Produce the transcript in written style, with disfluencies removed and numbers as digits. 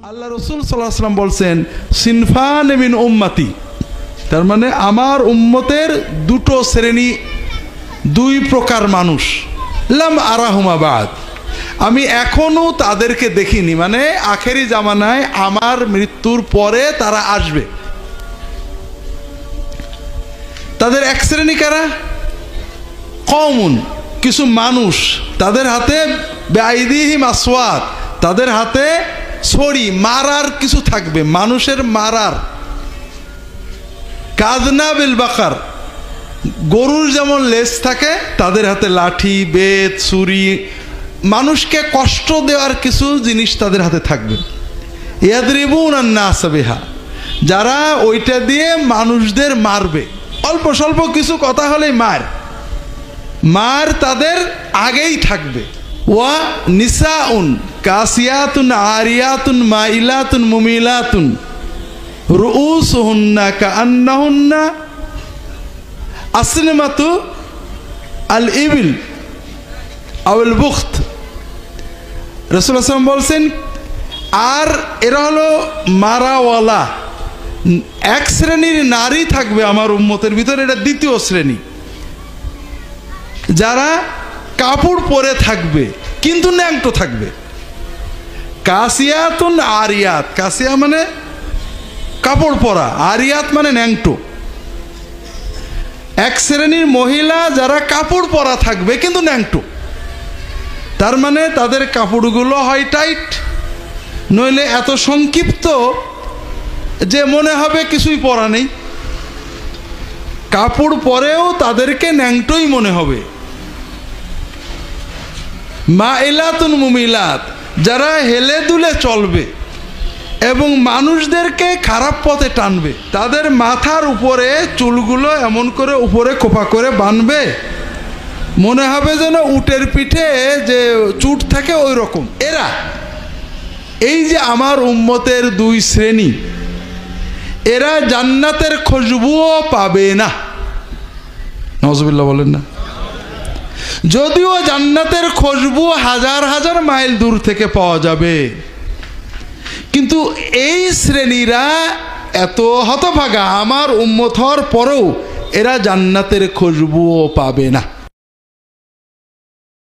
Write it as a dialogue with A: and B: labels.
A: আল্লাহ রাসূল সাল্লাল্লাহু আলাইহি ওয়াসাল্লাম বলছেন সিনফান মিন উম্মতি, তার মানে আমার উম্মতের দুটো শ্রেণী, দুই প্রকার মানুষ, লাম আরাহুমা বাদ, আমি এখনো তাদেরকে দেখিনি, মানে আখেরি জামানায় আমার মৃত্যুর পরে তারা আসবে। তাদের এক শ্রেণী কারা? কওমুন, কিছু মানুষ, তাদের হাতে বেআইদিহিম আসওয়াত, তাদের হাতে ছড়ি, মারার কিছু থাকবে, মানুষের মারার, কাযনা বিল বাকার, গরুর যেমন লেজ থাকে, তাদের হাতে লাঠি, বেত, ছুরি, মানুষকে কষ্ট দেওয়ার কিছু জিনিস তাদের হাতে থাকবে। ইয়াদরিবুনা আন-নাস বিহা, যারা ওইটা দিয়ে মানুষদের মারবে, অল্প স্বল্প কিছু কথা হলেই মার তাদের আগেই থাকবে। ওয়া নিসাউন কাসিয়াতুন আরিয়াতুন মাইলাতুন মুমিলাতুন রুউসুহুন্না কাআন্নাহুন্না আসলিমাতু আল ইবিল আউল বুখত। রাসূলুল্লাহ সাল্লাল্লাহু আলাইহি ওয়াসাল্লাম বলছেন, আর এরা হলো মারাওয়ালা, এক শ্রেণীর নারী থাকবে আমার উম্মতের ভিতরে, এটা দ্বিতীয় শ্রেণী, যারা কাপড় পরে থাকবে কিন্তু ন্যাংটো থাকবে। কাসিয়াতুন আরিয়াত, কাসিয়া মানে কাপড় পরা, আরিয়াত মানে ন্যাংটো। এক শ্রেণীর মহিলা যারা কাপড় পরা থাকবে কিন্তু ন্যাংটো, তার মানে তাদের কাপড়গুলো হয় টাইট, নইলে এত সংক্ষিপ্ত যে মনে হবে কিছুই পরা নেই। কাপড় পরেও তাদেরকে ন্যাংটোই মনে হবে। মাইলাতুন মুমিলাত, যারা হেলে দুলে চলবে এবং মানুষদেরকে খারাপ পথে টানবে, তাদের মাথার উপরে চুলগুলো এমন করে উপরে খোপা করে বাঁধবে, মনে হবে যেন উটের পিঠে যে চুট থাকে ওই রকম। এরা, এই যে আমার উম্মতের দুই শ্রেণী, এরা জান্নাতের খুশবুও পাবে না। নাউজুবিল্লাহ বলেন না। যদিও জান্নাতের খুশবু হাজার হাজার মাইল দূর থেকে পাওয়া যাবে, কিন্তু এই শ্রেণীরা এত হতভাগা, আমার উম্মত হওয়ার পরেও এরা জান্নাতের খুশবুও পাবে না।